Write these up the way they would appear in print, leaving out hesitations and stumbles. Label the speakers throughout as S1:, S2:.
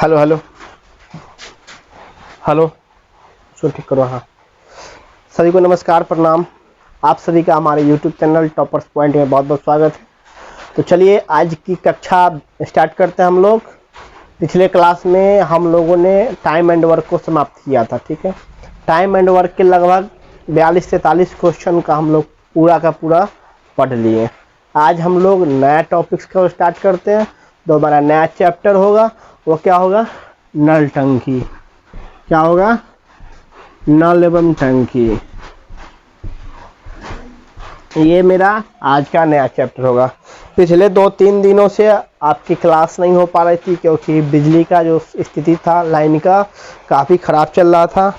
S1: Hello hello hello, सुन ठीक करो। हाँ, सभी को नमस्कार, प्रणाम। आप सभी का हमारे YouTube चैनल टॉपर्स पॉइंट में बहुत बहुत स्वागत है। तो चलिए आज की कक्षा स्टार्ट करते हैं हम लोग। पिछले क्लास में हम लोगों ने टाइम एंड वर्क को समाप्त किया था, ठीक है। टाइम एंड वर्क के लगभग 42 से 43 क्वेश्चन का हम लोग पूरा का पूरा पढ़ लिए। आज हम लोग नया टॉपिक्स को स्टार्ट करते हैं। तो हमारा नया चैप्टर होगा, वो क्या होगा? नल टंकी। क्या होगा? नल एवं टंकी। ये मेरा आज का नया चैप्टर होगा। पिछले 2-3 दिनों से आपकी क्लास नहीं हो पा रही थी क्योंकि बिजली का जो स्थिति था, लाइन का काफ़ी ख़राब चल रहा था।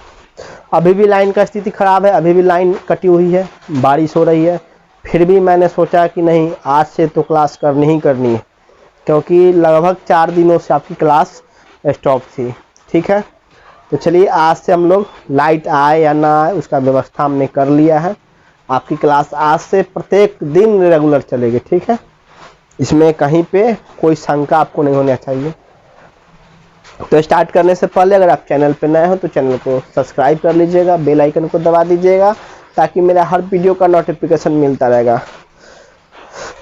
S1: अभी भी लाइन का स्थिति ख़राब है, अभी भी लाइन कटी हुई है, बारिश हो रही है। फिर भी मैंने सोचा कि नहीं, आज से तो क्लास करनी ही करनी है क्योंकि लगभग 4 दिनों से आपकी क्लास स्टॉप थी, ठीक है। तो चलिए आज से हम लोग, लाइट आए या ना आए उसका व्यवस्था हमने कर लिया है। आपकी क्लास आज से प्रत्येक दिन रेगुलर चलेगी, ठीक है। इसमें कहीं पे कोई शंका आपको नहीं होना चाहिए। तो स्टार्ट करने से पहले अगर आप चैनल पे नए हो तो चैनल को सब्सक्राइब कर लीजिएगा, बेल आइकन को दबा दीजिएगा ताकि मेरा हर वीडियो का नोटिफिकेशन मिलता रहेगा।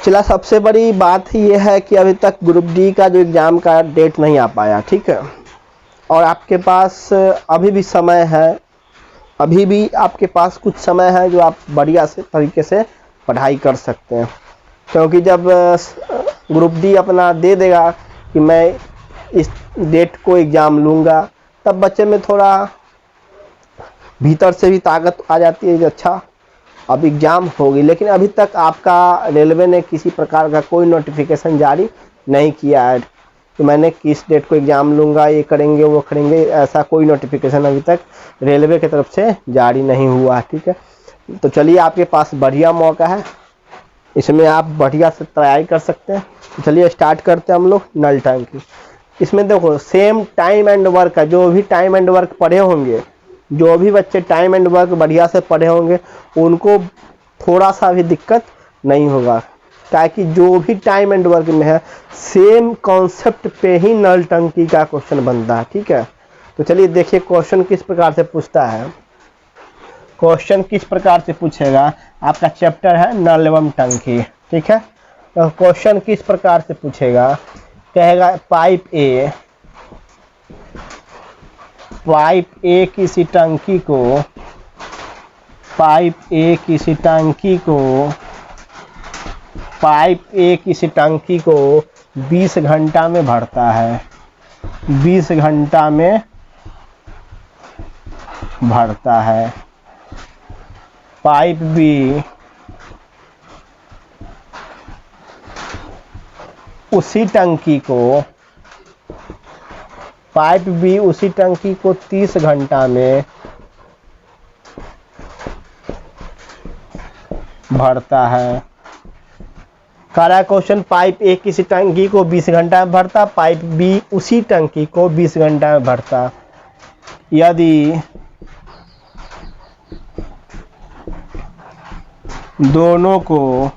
S1: चला, सबसे बड़ी बात ये है कि अभी तक ग्रुप डी का जो एग्ज़ाम का डेट नहीं आ पाया, ठीक है। और आपके पास अभी भी समय है, अभी भी आपके पास कुछ समय है जो आप बढ़िया से तरीके से पढ़ाई कर सकते हैं। क्योंकि जब ग्रुप डी अपना दे देगा कि मैं इस डेट को एग्ज़ाम लूँगा, तब बच्चे में थोड़ा भीतर से भी ताकत आ जाती है कि अच्छा अब एग्ज़ाम होगी। लेकिन अभी तक आपका रेलवे ने किसी प्रकार का कोई नोटिफिकेशन जारी नहीं किया है कि मैंने किस डेट को एग्ज़ाम लूँगा, ये करेंगे वो करेंगे, ऐसा कोई नोटिफिकेशन अभी तक रेलवे की तरफ से जारी नहीं हुआ है, ठीक है। तो चलिए, आपके पास बढ़िया मौका है, इसमें आप बढ़िया से तैयारी कर सकते हैं। तो चलिए स्टार्ट करते हैं हम लोग नल टंकी। इसमें देखो सेम टाइम एंड वर्क है, जो भी टाइम एंड वर्क पढ़े होंगे, जो भी बच्चे टाइम एंड वर्क बढ़िया से पढ़े होंगे उनको थोड़ा सा भी दिक्कत नहीं होगा, ताकि जो भी टाइम एंड वर्क में है सेम कॉन्सेप्ट पे ही नल टंकी का क्वेश्चन बनता है, ठीक है। तो चलिए देखिए क्वेश्चन किस प्रकार से पूछता है। क्वेश्चन किस प्रकार से पूछेगा, आपका चैप्टर है नल एवं टंकी, ठीक है। तो क्वेश्चन किस प्रकार से पूछेगा, कहेगा पाइप ए किसी टंकी को, पाइप ए किसी टंकी को 20 घंटा में भरता है, 20 घंटा में भरता है। पाइप बी उसी टंकी को 30 घंटा में भरता है। करा क्वेश्चन, पाइप ए किसी टंकी को 20 घंटा में भरता, पाइप बी उसी टंकी को 20 घंटा में भरता। यदि दोनों को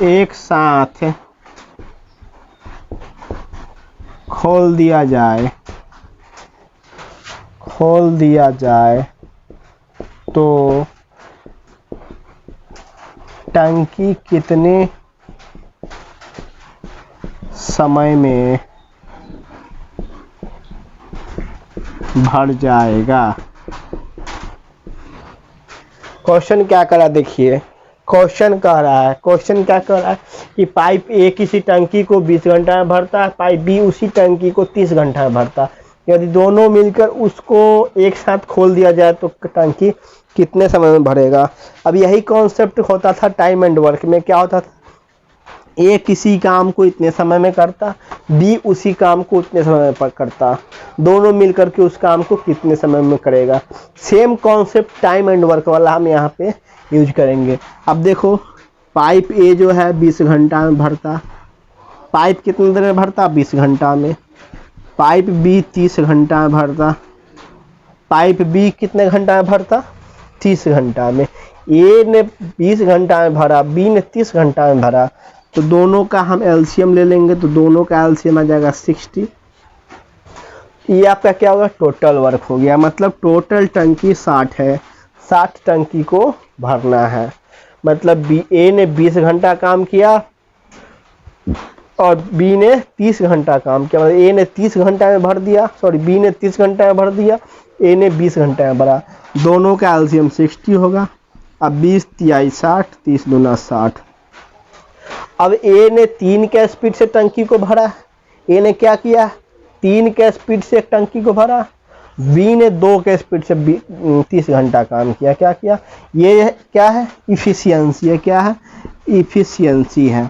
S1: एक साथ खोल दिया जाए तो टंकी कितने समय में भर जाएगा। क्वेश्चन क्या करा, देखिए क्वेश्चन क्या कह रहा है कि पाइप ए किसी टंकी को 20 घंटा में भरता है, पाइप बी उसी टंकी को 30 घंटा में भरता है। यदि दोनों मिलकर उसको एक साथ खोल दिया जाए तो टंकी कितने समय में भरेगा। अब यही कॉन्सेप्ट होता था टाइम एंड वर्क में। क्या होता था, ए किसी काम को इतने समय में करता, बी उसी काम को उतने समय में करता, दोनों मिलकर के उस काम को कितने समय में करेगा। Same concept time and work वाला हम यहाँ पे यूज करेंगे। अब देखो पाइप ए जो है 20 घंटा में भरता, पाइप कितने देर में भरता, 20 घंटा में। पाइप बी 30 घंटा में भरता, पाइप बी कितने घंटा में भरता, 30 घंटा में। ए ने 20 घंटा में भरा, बी ने 30 घंटा में भरा, तो दोनों का हम एलसीएम ले लेंगे, तो दोनों का एलसीएम आ जाएगा 60। ये आपका क्या होगा, टोटल वर्क हो गया। मतलब टोटल टंकी 60 है, 60 टंकी को भरना है। मतलब ए ने 20 घंटा काम किया और बी ने 30 घंटा काम किया। मतलब ए ने 30 घंटा में भर दिया, सॉरी बी ने 30 घंटा में भर दिया, ए ने 20 घंटे में भरा। दोनों का एलसीएम 60 होगा। अब 20 तिहाई 60, 30 दूना 60। अब ए ने 3 के स्पीड से टंकी को भरा। ए ने क्या किया, 3 के स्पीड से टंकी को भरा। बी ने 2 के स्पीड से 30 घंटा काम किया। क्या किया, ये क्या है, इफिशियंसी है। क्या है, इफिशियंसी है।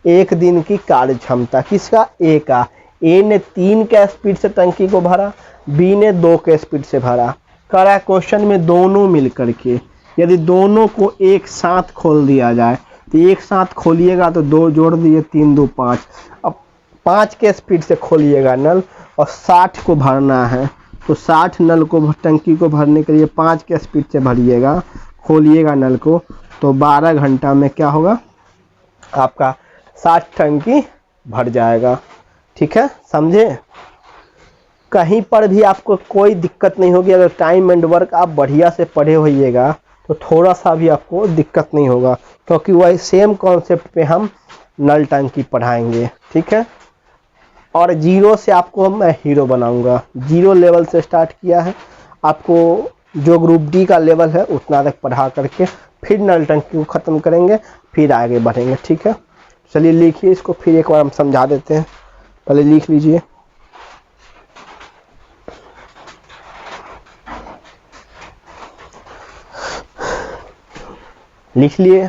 S1: एक दिन की कार्य क्षमता किसका, ए का। ए ने 3 के स्पीड से टंकी को भरा, बी ने 2 के स्पीड से भरा। करा क्वेश्चन में दोनों मिल करके, यदि दोनों को एक साथ खोल दिया जाए तो एक साथ खोलिएगा तो 2 जोड़ दिए 3 2 5। अब 5 के स्पीड से खोलिएगा नल और 60 को भरना है, तो 60 नल को टंकी को भरने के लिए 5 के स्पीड से भरिएगा, खोलिएगा नल को, तो 12 घंटा में क्या होगा, आपका 60 टंकी भर जाएगा। ठीक है, समझे। कहीं पर भी आपको कोई दिक्कत नहीं होगी। अगर टाइम एंड वर्क आप बढ़िया से पढ़े होइएगा तो थोड़ा सा भी आपको दिक्कत नहीं होगा, क्योंकि वही सेम कॉन्सेप्ट पे हम नल टंकी पढ़ाएंगे। ठीक है, और जीरो से आपको मैं हीरो बनाऊंगा। जीरो लेवल से स्टार्ट किया है, आपको जो ग्रुप डी का लेवल है उतना तक पढ़ा करके फिर नल टंकी को ख़त्म करेंगे, फिर आगे बढ़ेंगे। ठीक है, चलिए लिखिए इसको, फिर एक बार हम समझा देते हैं। पहले लिख लीजिए। लिख लिए।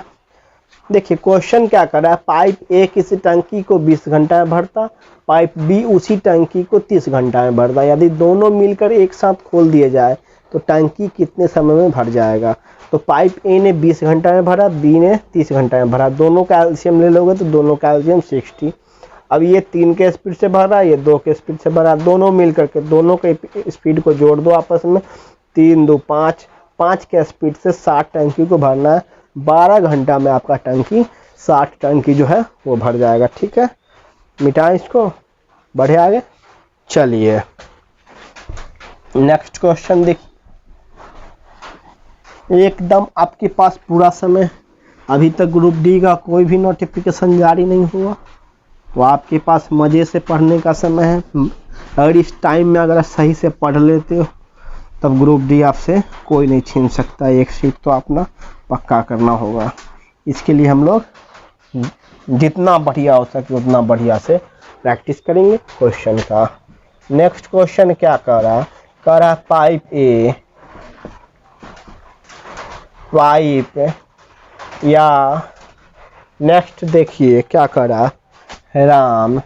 S1: देखिए क्वेश्चन क्या कर रहा है, पाइप ए किसी टंकी को 20 घंटा में भरता, पाइप बी उसी टंकी को 30 घंटा में भरता। यदि दोनों मिलकर एक साथ खोल दिए जाए तो टंकी कितने समय में भर जाएगा। तो पाइप ए ने 20 घंटा में भरा, बी ने 30 घंटा में भरा। दोनों का एलसीएम ले लोगे तो दोनों का एलसीएम 60। अब ये 3 के स्पीड से भरा, ये 2 के स्पीड से भरा। दोनों मिल करके दोनों के स्पीड को जोड़ दो आपस में, 3 2 5, 5 के स्पीड से 60 टंकी को भरना है। 12 घंटा में आपका टंकी 60 टंकी जो है वो भर जाएगा। ठीक है, मिटाएं इसको, बढ़े आगे। चलिए नेक्स्ट क्वेश्चन देखिए। एकदम आपके पास पूरा समय, अभी तक ग्रुप डी का कोई भी नोटिफिकेशन जारी नहीं हुआ, तो आपके पास मज़े से पढ़ने का समय है। अगर इस टाइम में अगर सही से पढ़ लेते हो तब ग्रुप डी आपसे कोई नहीं छीन सकता। एक सीट तो अपना पक्का करना होगा। इसके लिए हम लोग जितना बढ़िया हो सके उतना बढ़िया से प्रैक्टिस करेंगे क्वेश्चन का। नेक्स्ट क्वेश्चन क्या कह रहा, पाइप या नेक्स्ट देखिए क्या कर रहा है, राम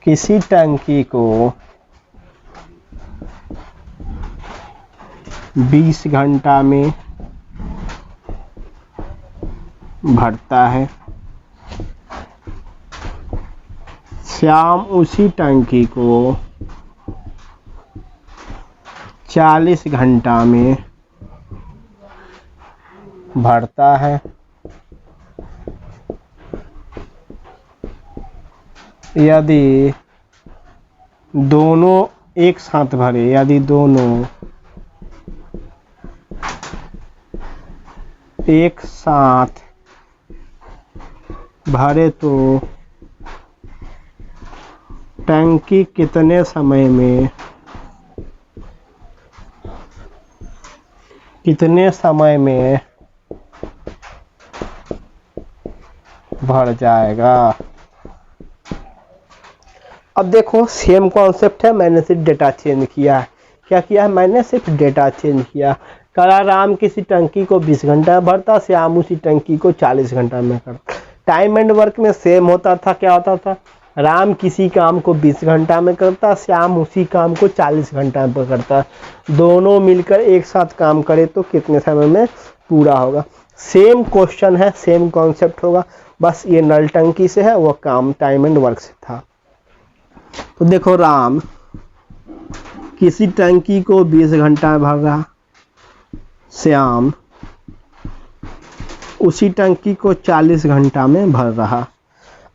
S1: किसी टंकी को 20 घंटा में भरता है, श्याम उसी टंकी को 40 घंटा में भरता है। यदि दोनों एक साथ भरे, यदि दोनों एक साथ भरे तो टंकी कितने समय में भर जाएगा। अब देखो सेम कॉन्सेप्ट है, मैंने सिर्फ डेटा चेंज किया है। क्या किया है, मैंने सिर्फ डेटा चेंज किया। करा राम किसी टंकी को 20 घंटा में भरता, श्याम उसी टंकी को 40 घंटा में करता। टाइम एंड वर्क में सेम होता था। क्या होता था, राम किसी काम को 20 घंटा में करता, श्याम उसी काम को 40 घंटा में करता। दोनों मिलकर एक साथ काम करे तो कितने समय में पूरा होगा। सेम क्वेश्चन है, सेम कॉन्सेप्ट होगा, बस ये नल टंकी से है, वो काम टाइम एंड वर्क से था। तो देखो राम किसी टंकी को 20 घंटा में भर रहा, श्याम उसी टंकी को 40 घंटा में भर रहा।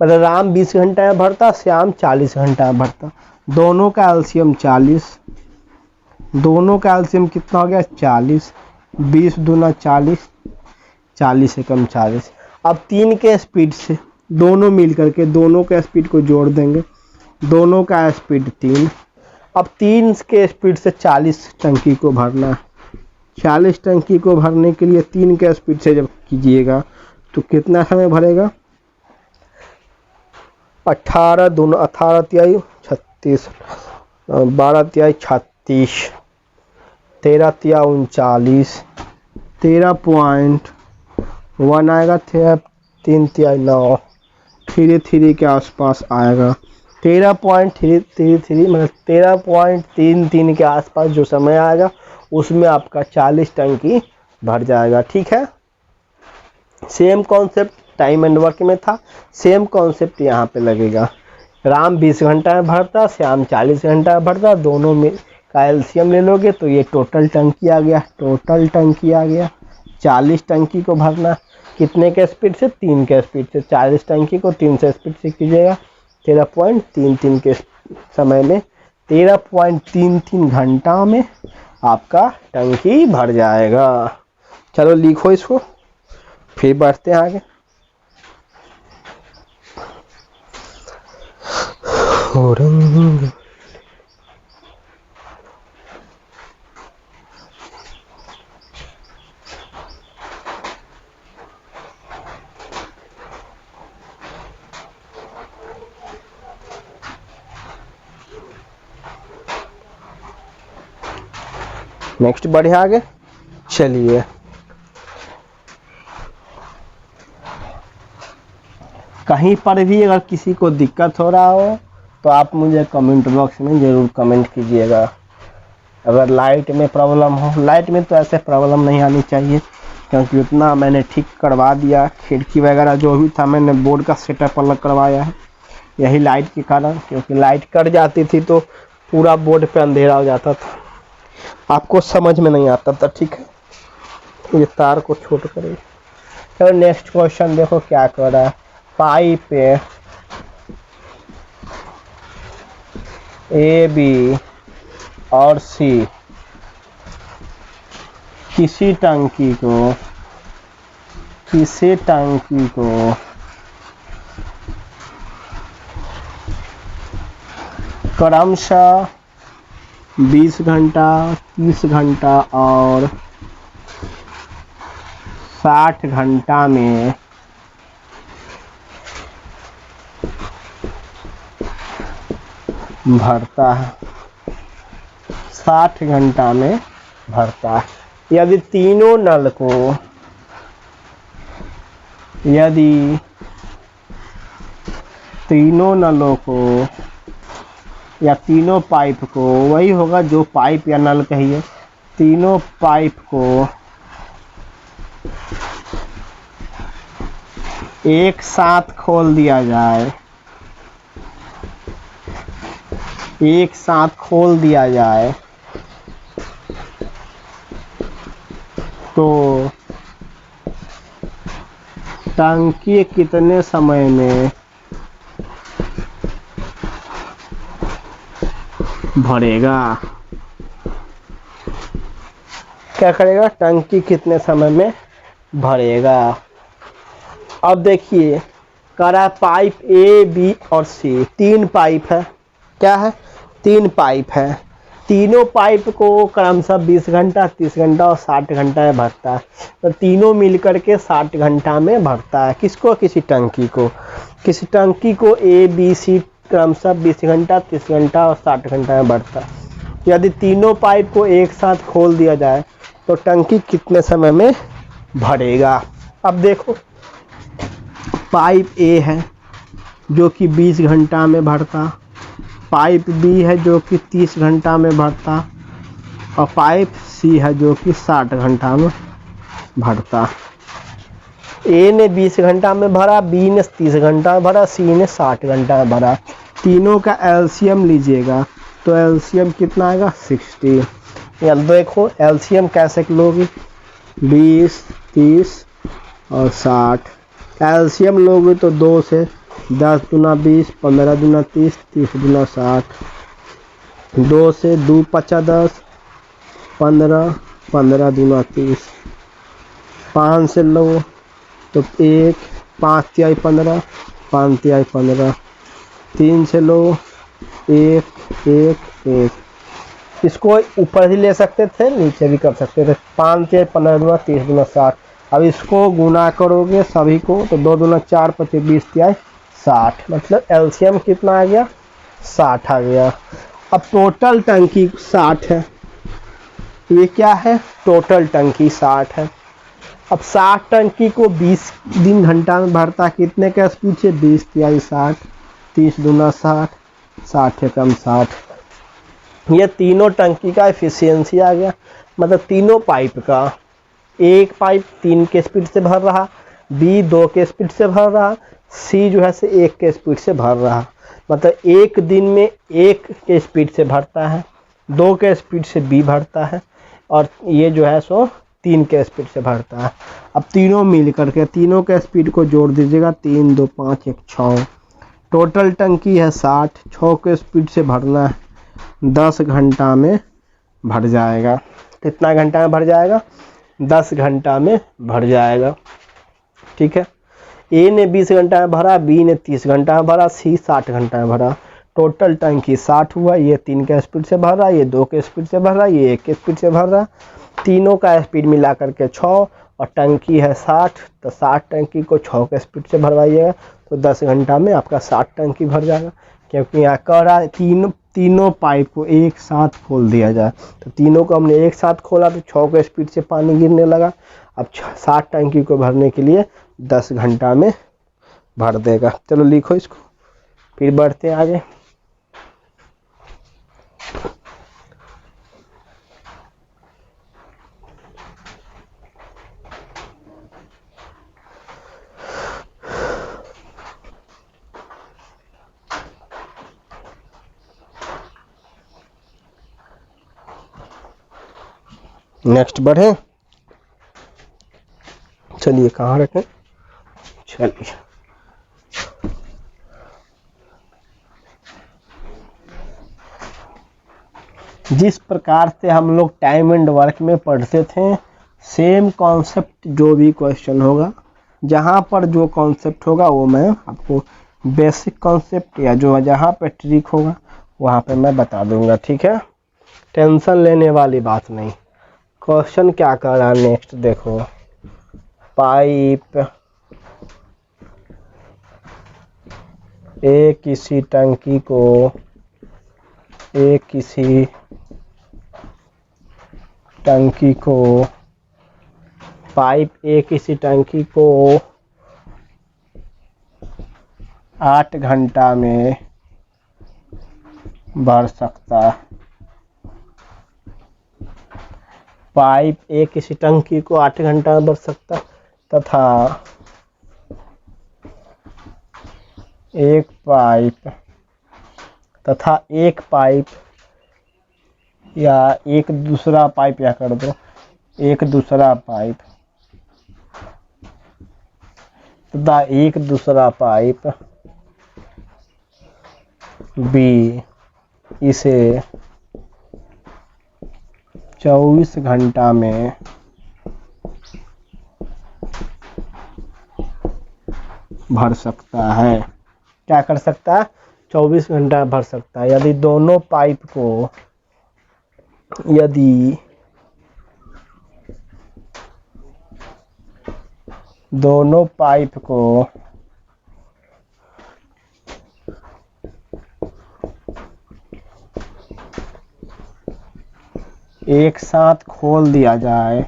S1: मतलब राम 20 घंटा में भरता, श्याम 40 घंटा में भरता। दोनों का एलसीएम 40, दोनों का एलसीएम कितना हो गया 40, 20 दूना 40, 40 से कम 40। अब 3 के स्पीड से दोनों मिल करके दोनों के स्पीड को जोड़ देंगे, दोनों का स्पीड 3। अब 3 के स्पीड से 40 टंकी को भरना है। 40 टंकी को भरने के लिए 3 के स्पीड से जब कीजिएगा तो कितना समय भरेगा, 18 दूना 18 तिहाई 36, 12 तिहाई 36, 13 तिया 39, 13.1 आएगा, 3 तिहाई 9, 33 के आसपास आएगा। 13.33 मतलब 13.33 के आसपास जो समय आएगा उसमें आपका 40 टंकी भर जाएगा। ठीक है, same concept time and work में था, सेम कॉन्सेप्ट यहाँ पे लगेगा। राम 20 घंटा में भरता, श्याम 40 घंटा में भरता, दोनों में का एलसीएम ले लोगे तो ये टोटल टंकी आ गया। टोटल टंकी आ गया, 40 टंकी को भरना कितने के स्पीड से, 3 के स्पीड से। 40 टंकी को 3 से स्पीड से कीजिएगा 13.33 के समय में, 13.33 घंटा में आपका टंकी भर जाएगा। चलो लिखो इसको, फिर बढ़ते हैं आगे। नेक्स्ट बढ़े आगे, चलिए। कहीं पर भी अगर किसी को दिक्कत हो रहा हो तो आप मुझे कमेंट बॉक्स में ज़रूर कमेंट कीजिएगा। अगर लाइट में प्रॉब्लम हो, लाइट में तो ऐसे प्रॉब्लम नहीं आनी चाहिए क्योंकि उतना मैंने ठीक करवा दिया, खिड़की वगैरह जो भी था मैंने बोर्ड का सेटअप अलग करवाया है, यही लाइट के कारण। क्योंकि लाइट कट जाती थी तो पूरा बोर्ड पे अंधेरा हो जाता था, आपको समझ में नहीं आता था। ठीक है, ये तार को छोड़ करिए। चलो नेक्स्ट क्वेश्चन देखो क्या कर रहा है। पाइप ए बी और सी किसी टंकी को क्रमशः 20 घंटा, 30 घंटा और 60 घंटा में भरता है। 60 घंटा में भरता है। यदि तीनों नलों को या तीनों पाइप को, वही होगा जो पाइप या नल कहिए, तीनों पाइप को एक साथ खोल दिया जाए, एक साथ खोल दिया जाए तो टंकी कितने समय में भरेगा? क्या करेगा, टंकी कितने समय में भरेगा? अब देखिए, करा पाइप ए बी और सी, 3 पाइप है। क्या है, 3 पाइप है। तीनों पाइप को क्रमशः 20 घंटा, 30 घंटा और 60 घंटा में भरता है। तो तीनों मिलकर के 60 घंटा में भरता है। किसको, किसी टंकी को। किसी टंकी को ए बी सी क्रमशः 20 घंटा, 30 घंटा और 60 घंटा में भरता है। यदि तीनों पाइप को एक साथ खोल दिया जाए तो टंकी कितने समय में भरेगा? अब देखो, पाइप ए है जो कि 20 घंटा में भरता, पाइप बी है जो कि 30 घंटा में भरता और पाइप सी है जो कि 60 घंटा में भरता। ए ने 20 घंटा में भरा, बी ने 30 घंटा में भरा, सी ने 60 घंटा में भरा। तीनों का एलसीएम लीजिएगा तो एलसीएम कितना आएगा, 60। या देखो एलसीएम कैसे लोगे, 20, 30, और 60। एलसीएम लोगे तो 2 से 10 दूना 20, 15 दूना 30, 30 दूना 60। 2 से 2 पचा 10, 15, 15 दूना 30। 5 से लो तो 1, 5 तिहाई 15, 5 तिहाई 15। 3 से लो 1, 1, 1। इसको ऊपर भी ले सकते थे, नीचे भी कर सकते थे। 5 तिहाई 15 दूना 30 दूना 60। अब इसको गुना करोगे सभी को तो 2 दूना 4, 25, 20 तिहाई 60। मतलब एलसीएम कितना आ गया? 60 आ गया। अब टोटल टंकी 60 है। ये क्या है? टोटल टंकी 60 है। अब 60 टंकी को 20 दिन घंटा में भरता, कितने का स्पीड से? 20 तिहाई 60, 30 दूना 60, 60 एकम 60। ये तीनों टंकी का एफिशिएंसी आ गया। मतलब तीनों पाइप का, एक पाइप 3 के स्पीड से भर रहा, बी 2 के स्पीड से भर रहा, सी जो है से 1 के स्पीड से भर रहा। मतलब एक दिन में 1 के स्पीड से भरता है, 2 के स्पीड से बी भरता है, और ये जो है सो 3 के स्पीड से भरता है। अब तीनों मिल करके तीनों के स्पीड को जोड़ दीजिएगा, 3, 2, 5, 1, 6। टोटल टंकी है 60, 6 के स्पीड से भरना है, 10 घंटा में भर जाएगा। कितना घंटा में भर जाएगा? 10 घंटा में भर जाएगा। ठीक है। ए ने 20 घंटा में भरा, बी ने 30 घंटा में भरा, सी 60 घंटा में भरा। टोटल टंकी 60 हुआ। ये 3 के स्पीड से भर रहा, ये 2 के स्पीड से भर रहा, ये 1 के स्पीड से भर रहा। तीनों का स्पीड मिला करके 6, और टंकी है 60, तो 60 टंकी को 6 के स्पीड से भरवाइएगा तो 10 घंटा में आपका 60 टंकी भर जाएगा। क्योंकि यहाँ कह रहा है तीनों पाइप को एक साथ खोल दिया जाए, तो तीनों को हमने एक साथ खोला तो 6 के स्पीड से पानी गिरने लगा। अब 60 टंकी को भरने के लिए 10 घंटा में भर देगा। चलो लिखो इसको, फिर बढ़ते हैं आगे। नेक्स्ट बढ़े। चलिए कहाँ रखें? चलिए जिस प्रकार से हम लोग टाइम एंड वर्क में पढ़ते थे, सेम कॉन्सेप्ट जो भी क्वेश्चन होगा, जहाँ पर जो कॉन्सेप्ट होगा वो मैं आपको बेसिक कॉन्सेप्ट या जो जहाँ पे ट्रिक होगा वहाँ पे मैं बता दूंगा। ठीक है, टेंशन लेने वाली बात नहीं। क्वेश्चन क्या कर रहा है नेक्स्ट देखो। पाइप किसी टंकी को पाइप किसी टंकी को 8 घंटा में भर सकता है। पाइप किसी टंकी को 8 घंटा में भर सकता है, तथा एक पाइप या एक दूसरा पाइप, या कर दो एक दूसरा पाइप तथा एक दूसरा पाइप बी इसे 24 घंटा में भर सकता है। क्या कर सकता है? 24 घंटा भर सकता है। यदि दोनों पाइप को एक साथ खोल दिया जाए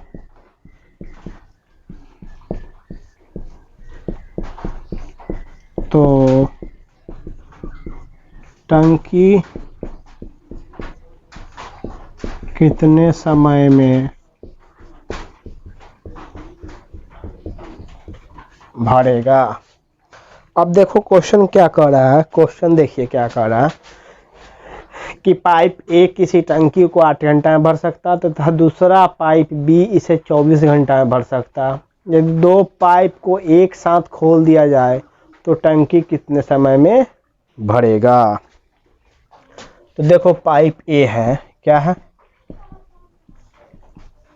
S1: तो टंकी कितने समय में भरेगा? अब देखो क्वेश्चन क्या कर रहा है। क्वेश्चन देखिए क्या कर रहा है कि पाइप ए किसी टंकी को 8 घंटा में भर सकता है तथा दूसरा पाइप बी इसे 24 घंटा में भर सकता है। यदि दो पाइप को एक साथ खोल दिया जाए तो टंकी कितने समय में भरेगा। तो देखो पाइप ए है, क्या है,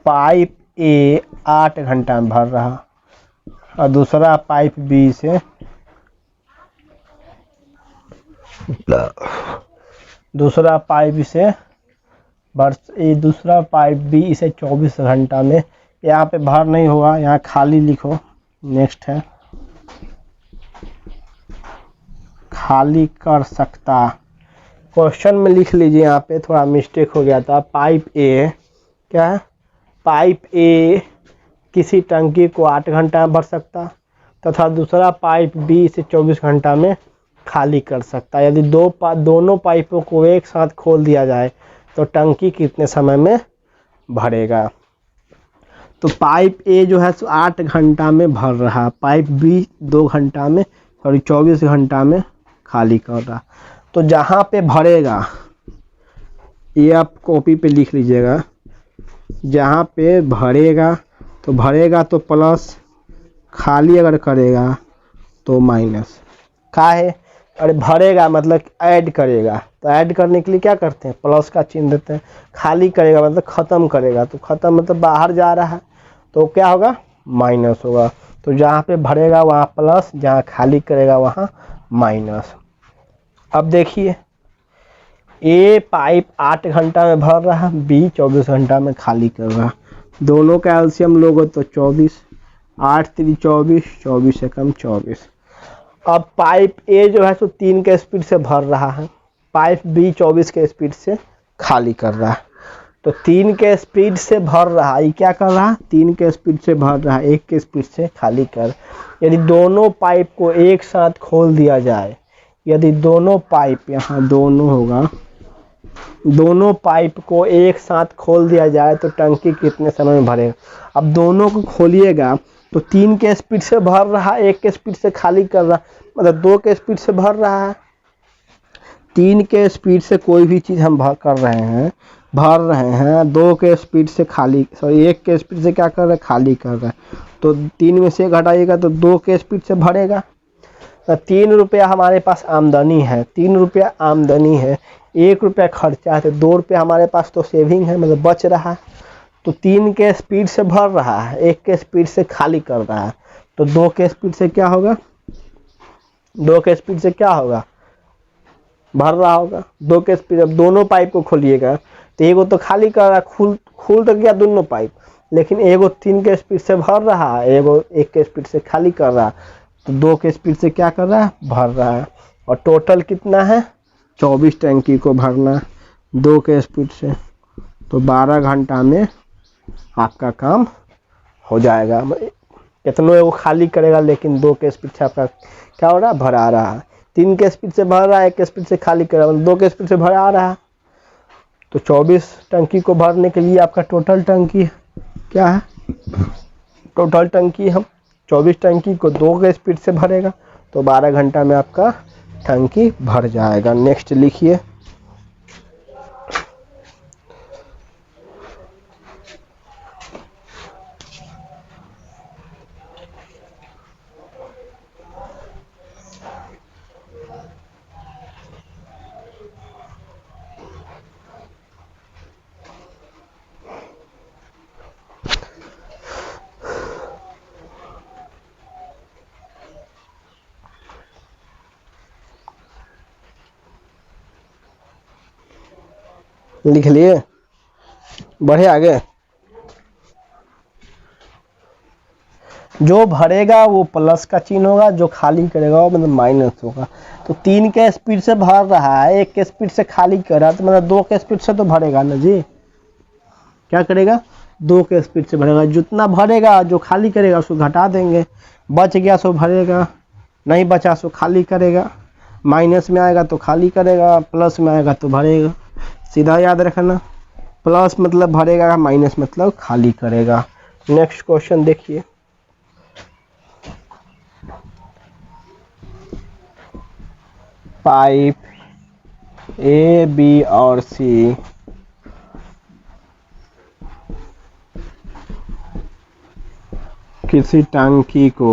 S1: पाइप ए 8 घंटा में भर रहा और दूसरा पाइप बी से दूसरा पाइप बी इसे 24 घंटा में, यहाँ पे भर नहीं होगा, यहाँ खाली लिखो। नेक्स्ट है खाली कर सकता, क्वेश्चन में लिख लीजिए, यहाँ पे थोड़ा मिस्टेक हो गया था। पाइप ए, क्या है, पाइप ए किसी टंकी को 8 घंटा में भर सकता तथा दूसरा पाइप बी इसे 24 घंटा में खाली कर सकता है। यदि दोनों पाइपों को एक साथ खोल दिया जाए तो टंकी कितने समय में भरेगा। तो पाइप ए जो है 8 घंटा में भर रहा, पाइप बी 2 घंटा में, सॉरी 24 घंटा में खाली कर रहा। तो जहाँ पे भरेगा, ये आप कॉपी पे लिख लीजिएगा, जहाँ पे भरेगा तो प्लस, खाली अगर करेगा तो माइनस। का है, अरे भरेगा मतलब ऐड करेगा, तो ऐड करने के लिए क्या करते हैं, प्लस का चिन्ह देते हैं। खाली करेगा मतलब ख़त्म करेगा, तो ख़त्म मतलब बाहर जा रहा है, तो क्या होगा, माइनस होगा। तो जहाँ पे भरेगा वहाँ प्लस, जहाँ खाली करेगा वहाँ माइनस। अब देखिए, ए पाइप 8 घंटा में भर रहा, बी 24 घंटा में खाली कर रहा। दोनों का एलसीएम लोगे तो 24, 8 3 24, 24 से कम 24। अब पाइप ए जो है 3 के स्पीड से भर रहा है, पाइप बी 24 के स्पीड से खाली कर रहा है। तो 3 के स्पीड से भर रहा, ये क्या कर रहा है, 3 के स्पीड से भर रहा, 1 के स्पीड से खाली कर। यदि दोनों पाइप को एक साथ खोल दिया जाए, यदि दोनों पाइप, यहाँ दोनों होगा, दोनों पाइप को एक साथ खोल दिया जाए तो टंकी कितने समय में भरेगा। अब दोनों को खोलिएगा तो 3 के स्पीड से भर रहा, 1 के स्पीड से खाली कर रहा, मतलब 2 के स्पीड से भर रहा है। 3 के स्पीड से कोई भी चीज़ हम भर रहे हैं, 2 के स्पीड से खाली, सॉरी 1 के स्पीड से क्या कर रहे हैं, खाली कर रहा है। तो 3 में से घटाइएगा तो 2 के स्पीड से भरेगा। तो 3 रुपया हमारे पास आमदनी है, 3 रुपया आमदनी है, 1 रुपया खर्चा है, तो 2 रुपया हमारे पास तो सेविंग है, मतलब बच रहा है। तो 3 के स्पीड से भर रहा है, 1 के स्पीड से खाली कर रहा है, तो 2 के स्पीड से क्या होगा, 2 के स्पीड से क्या होगा, भर रहा होगा। 2 के स्पीड, अब दोनों पाइप को खोलिएगा तो एगो तो खाली कर रहा है, खुल तो गया दोनों पाइप, लेकिन एगो 3 के स्पीड से भर रहा है, एगो 1 के स्पीड से खाली कर रहा है, तो 2 के स्पीड से क्या कर रहा है, भर रहा है। और टोटल कितना है, 24 टंकी को भरना 2 के स्पीड से, तो 12 घंटा में आपका काम हो जाएगा। कितनों वो खाली करेगा, लेकिन 2 के स्पीड से आपका क्या हो रहा है, भरा रहा है। 3 के स्पीड से भर रहा है, 1 के स्पीड से खाली कर रहा है, 2 के स्पीड से भरा रहा है। तो 24 टंकी को भरने के लिए आपका टोटल टंकी क्या है, टोटल टंकी हम 24 टंकी को 2 के स्पीड से भरेगा, तो 12 घंटा में आपका टंकी भर जाएगा। नेक्स्ट लिखिए, लिख लिए, बढ़े आगे। जो भरेगा वो प्लस का चिन्ह होगा, जो खाली करेगा वो मतलब माइनस होगा। तो 3 के स्पीड से भर रहा है, 1 के स्पीड से खाली कर रहा है, तो मतलब 2 के स्पीड से तो भरेगा ना जी, क्या करेगा, 2 के स्पीड से भरेगा। जितना भरेगा, जो खाली करेगा उसको घटा देंगे, बच गया सो भरेगा, नहीं बचा सो खाली करेगा, माइनस में आएगा तो खाली करेगा, प्लस में आएगा तो भरेगा। सीधा याद रखना, प्लस मतलब भरेगा, माइनस मतलब खाली करेगा। नेक्स्ट क्वेश्चन देखिए, पाइप ए बी और सी किसी टंकी को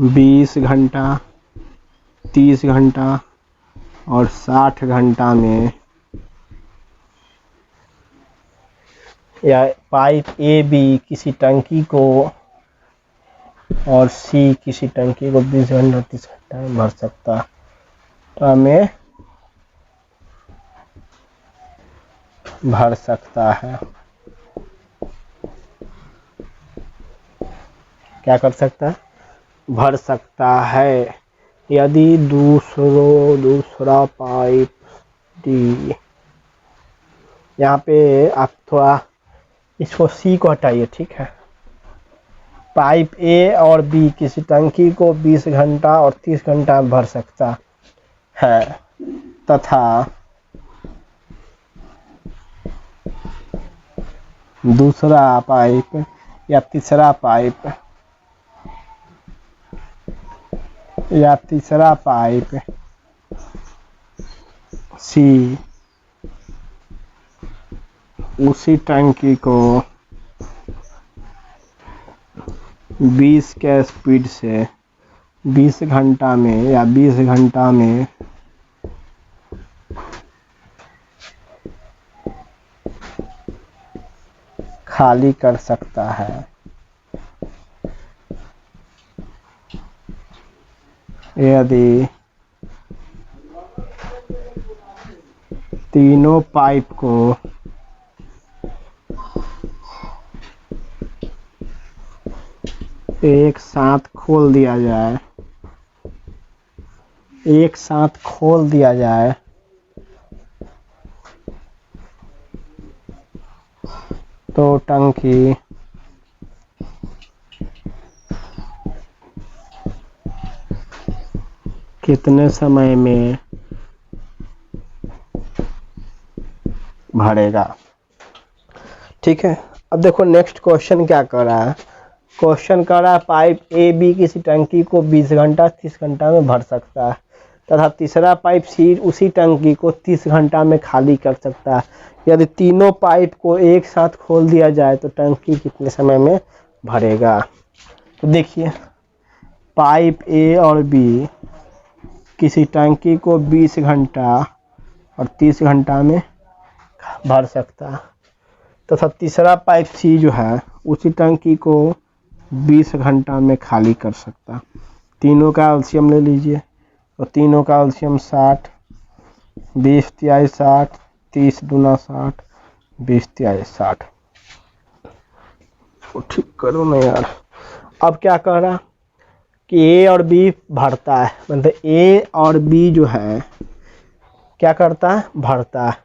S1: 20 घंटा, 30 घंटा और 60 घंटा में, या पाइप ए बी किसी टंकी को और सी किसी टंकी को 20 घंटा 30 घंटा में भर सकता, तो हमें भर सकता है। क्या कर सकता है? भर सकता है यदि दूसरा पाइप डी, यहाँ पे आप थोड़ा इसको सी को हटाइए, ठीक है। पाइप ए और बी किसी टंकी को 20 घंटा और 30 घंटा भर सकता है तथा दूसरा पाइप या तीसरा पाइप सी उसी टंकी को 20 के स्पीड से 20 घंटा में या 20 घंटा में खाली कर सकता है। यदि तीनों पाइप को एक साथ खोल दिया जाए, तो टंकी कितने समय में भरेगा? ठीक है। अब देखो नेक्स्ट क्वेश्चन क्या कर रहा है। क्वेश्चन कर रहा है पाइप ए बी किसी टंकी को 20 घंटा 30 घंटा में भर सकता है तथा तीसरा पाइप सी उसी टंकी को 30 घंटा में खाली कर सकता है। यदि तीनों पाइप को एक साथ खोल दिया जाए तो टंकी कितने समय में भरेगा? तो देखिए, पाइप ए और बी किसी टंकी को 20 घंटा और 30 घंटा में भर सकता है तथा तीसरा पाइप सी जो है उसी टंकी को 20 घंटा में खाली कर सकता। तीनों का एलसीएम ले लीजिए, तो तीनों का एलसीएम 60, 20 तिहाई 60, 30 दूना 60, 20 तिहाई 60। ठीक करो ना यार। अब क्या कह रहा कि ए और बी भरता है, मतलब ए और बी जो है क्या करता है? भरता है।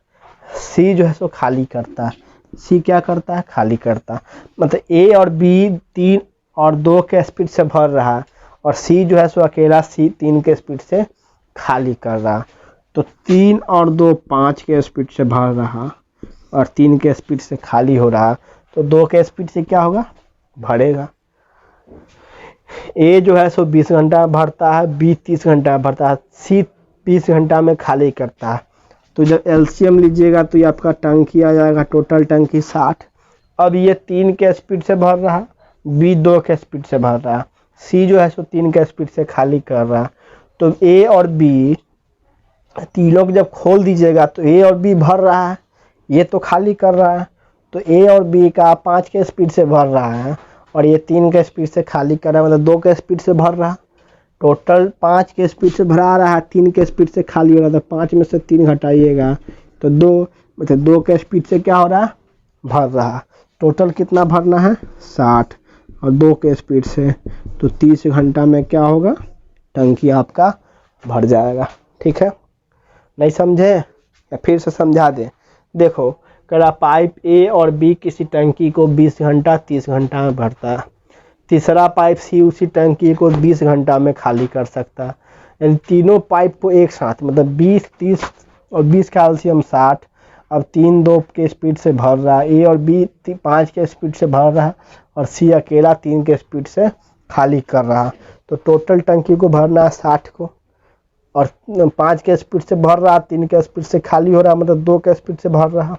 S1: सी जो है सो खाली करता है। सी क्या करता है? खाली करता है। मतलब ए और बी 3 और 2 के स्पीड से भर रहा है और सी जो है सो अकेला सी 3 के स्पीड से खाली कर रहा। तो 3 और 2 5 के स्पीड से भर रहा और 3 के स्पीड से खाली हो रहा, तो 2 के स्पीड से क्या होगा? भरेगा। ए जो है सो 20 घंटा भरता है, बी 30 घंटा भरता है, सी 20 घंटा में खाली करता है। तो जब एलसीएम लीजिएगा तो ये आपका टंकी आ जाएगा, टोटल टंकी 60। अब ये 3 के स्पीड से भर रहा, बी 2 के स्पीड से भर रहा, सी जो है सो 3 के स्पीड से खाली कर रहा। तो ए और बी तीनों को जब खोल दीजिएगा तो ए और बी भर रहा है, ये तो खाली कर रहा है। तो ए और बी का 5 के स्पीड से भर रहा है और ये 3 के स्पीड से खाली कर रहा है, मतलब 2 के स्पीड से भर रहा। टोटल 5 के स्पीड से भरा रहा है, 3 के स्पीड से खाली हो रहा था। 5 में से 3 घटाइएगा तो 2, मतलब 2 के स्पीड से क्या हो रहा है? भर रहा। टोटल कितना भरना है? 60 और 2 के स्पीड से, तो 30 घंटा में क्या होगा? टंकी आपका भर जाएगा। ठीक है, नहीं समझे या फिर से समझा दे। देखो, करा पाइप ए और बी किसी टंकी को 20 घंटा 30 घंटा में भरता है। तीसरा पाइप सी उसी टंकी को 20 घंटा में खाली कर सकता है। यानी तीनों पाइप को एक साथ, मतलब 20 30 और 20 का एलसीएम 60। अब 3 2 के स्पीड से भर रहा है, ए और बी 5 के स्पीड से भर रहा है और सी अकेला 3 के स्पीड से खाली कर रहा। तो टोटल टंकी को भरना है 60 को, और 5 के स्पीड से भर रहा, 3 के स्पीड से खाली हो रहा, मतलब 2 के स्पीड से भर रहा।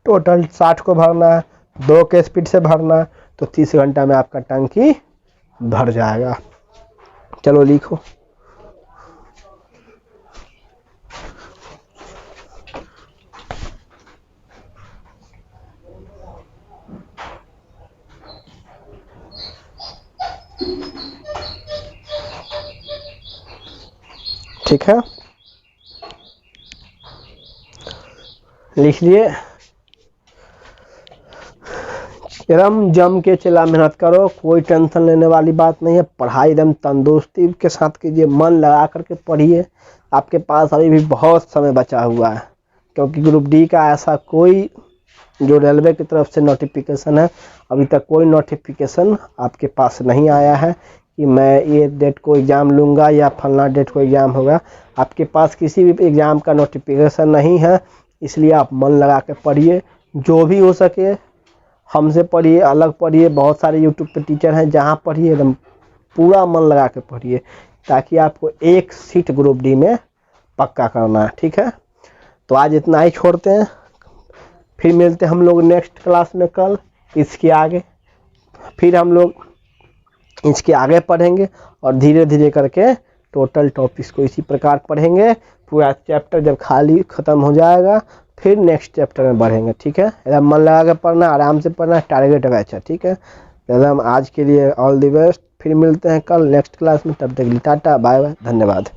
S1: टोटल 60 को भरना है, 2 के स्पीड से भरना है, तो 30 घंटा में आपका टंकी भर जाएगा। चलो लिखो। ठीक है, लिख लिए। एकदम जम के चला, मेहनत करो, कोई टेंशन लेने वाली बात नहीं है। पढ़ाई एकदम तंदुरुस्ती के साथ कीजिए, मन लगा करके पढ़िए। आपके पास अभी भी बहुत समय बचा हुआ है, क्योंकि ग्रुप डी का ऐसा कोई जो रेलवे की तरफ से नोटिफिकेशन है, अभी तक कोई नोटिफिकेशन आपके पास नहीं आया है कि मैं ये डेट को एग्ज़ाम लूँगा या फलना डेट को एग्ज़ाम होगा। आपके पास किसी भी एग्ज़ाम का नोटिफिकेशन नहीं है, इसलिए आप मन लगा के पढ़िए। जो भी हो सके हमसे पढ़िए, अलग पढ़िए, बहुत सारे यूट्यूब पे टीचर हैं, जहाँ पढ़िए एकदम पूरा मन लगा के पढ़िए, ताकि आपको एक सीट ग्रुप डी में पक्का करना है। ठीक है, तो आज इतना ही छोड़ते हैं, फिर मिलते हैं हम लोग नेक्स्ट क्लास में कल। इसके आगे फिर हम लोग इसके आगे पढ़ेंगे और धीरे धीरे करके टोटल टॉपिक्स को इसी प्रकार पढ़ेंगे। पूरा चैप्टर जब खाली ख़त्म हो जाएगा फिर नेक्स्ट चैप्टर में बढ़ेंगे। ठीक है, एकदम मन लगा के पढ़ना, आराम से पढ़ना, टारगेट बैच है। ठीक है, एकदम आज के लिए ऑल द बेस्ट। फिर मिलते हैं कल नेक्स्ट क्लास में, तब तक के लिए टाटा बाय बाय, धन्यवाद।